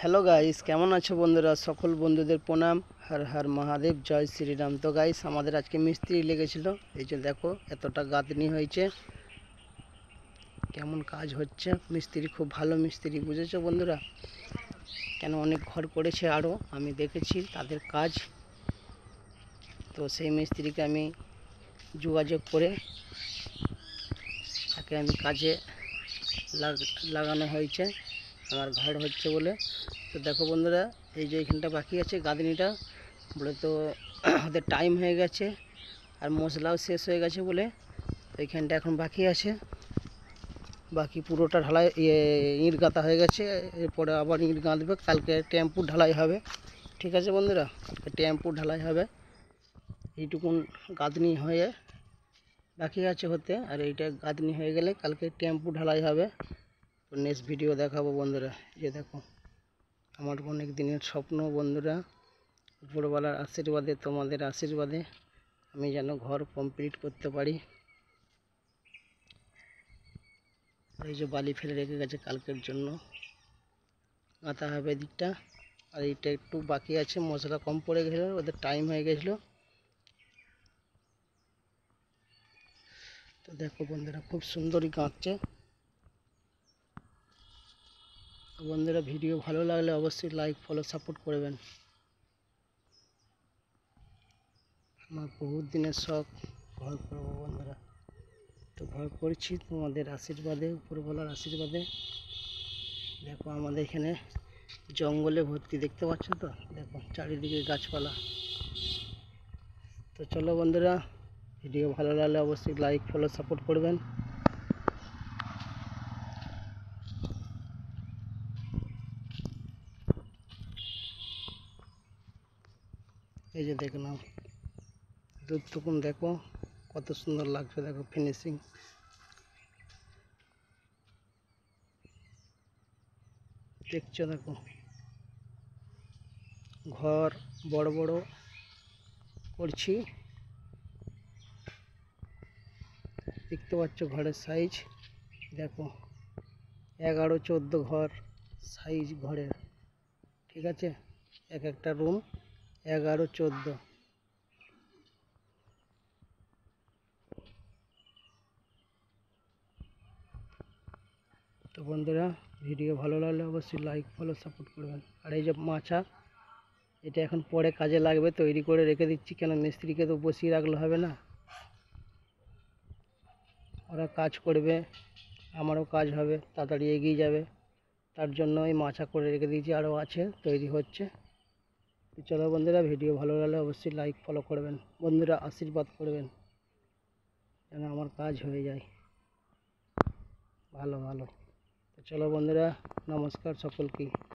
Hello guys, কেমন আছো বন্ধুরা? সকল বন্ধুদের প্রণাম। হর হর মহাদেব, জয় শ্রীরাম। তো গাইস, আমাদের আজকে মিস্ত্রি লেগেছিল। এই যে দেখো, এতটা গাঁথনি হয়েছে, কেমন কাজ হচ্ছে। মিস্ত্রি খুব ভালো মিস্ত্রি, বুঝেছো বন্ধুরা? কেন অনেক ঘর করেছে, আরও আমি দেখেছি তাদের কাজ। তো সেই মিস্ত্রিকে আমি যোগাযোগ করে তাকে আমি কাজে লাগানো হয়েছে, আমার ঘর হচ্ছে বলে। তো দেখো বন্ধুরা, এই যে এখানটা বাকি আছে গাঁথনিটা বলে, তো ওদের টাইম হয়ে গেছে আর মশলাও শেষ হয়ে গেছে বলে তো এইখানটা এখন বাকি আছে। বাকি পুরোটা ঢালাই ইট গাঁথা হয়ে গেছে, এরপরে আবার ইট গাঁথবে। কালকে টেম্পু ঢালাই হবে, ঠিক আছে বন্ধুরা? কালকে টেম্পু ঢালাই হবে। এইটুকুন গাঁথনি হয়ে বাকি আছে হতে, আর এইটা গাঁথনি হয়ে গেলে কালকে টেম্পু ঢালাই হবে। তো নেক্সট ভিডিও দেখাবো বন্ধুরা। যে দেখো, আমার অনেক দিনের স্বপ্ন বন্ধুরা, উপরওয়ালার আশীর্বাদে, তোমাদের আশীর্বাদে আমি যেন ঘর কমপ্লিট করতে পারি। এই যে বালি ফেলে রেখে গেছে, কালকের জন্য গাঁথা হবে দিকটা। আর এইটা একটু বাকি আছে, মশলা কম পড়ে গেছিলো, ওদের টাইম হয়ে গেছিলো। তো দেখো বন্ধুরা, খুব সুন্দরই গাঁথছে। বন্ধুরা, ভিডিও ভালো লাগলে অবশ্যই লাইক, ফলো, সাপোর্ট করবেন। আমার বহুত দিনের শখ ঘর করবো বন্ধুরা। তো ঘর করছি তোমাদের আশীর্বাদে, উপরওয়ালার আশীর্বাদে। দেখো, আমাদের এখানে জঙ্গলে ভর্তি, দেখতে পাচ্ছ তো? দেখো চারিদিকে গাছপালা। তো চলো বন্ধুরা, ভিডিও ভালো লাগলে অবশ্যই লাইক, ফলো, সাপোর্ট করবেন। এই যে দেখে নাও, দূরটুকুন দেখো কত সুন্দর লাগছে। দেখো ফিনিশিং, দেখছো? দেখো ঘর বড় বড় করছি, দেখতে পাচ্ছ ঘরের সাইজ। দেখো 11-14 ঘর সাইজ ঘরের, ঠিক আছে? এক একটা রুম 11-14। তো বন্ধুরা, ভিডিও ভালো লাগলে অবশ্যই লাইক, ফলো, সাপোর্ট করবেন। আর এই যে মাচা, এটা এখন পরে কাজে লাগবে, তৈরি করে রেখে দিচ্ছি। কেন, মিস্ত্রিকে তো বসিয়ে রাখলে হবে না, ওরা কাজ করবে, আমারও কাজ হবে, তাড়াতাড়ি এগিয়ে যাবে। তার জন্য এই মাচা করে রেখে দিয়েছি, আরও আছে, তৈরি হচ্ছে। তো চলো বন্ধুরা, ভিডিও ভালো লাগলে অবশ্যই লাইক, ফলো করবেন। বন্ধুরা, আশীর্বাদ করবেন যেন আমার কাজ হয়ে যায় ভালো ভালো। তো চলো বন্ধুরা, নমস্কার সকলকে।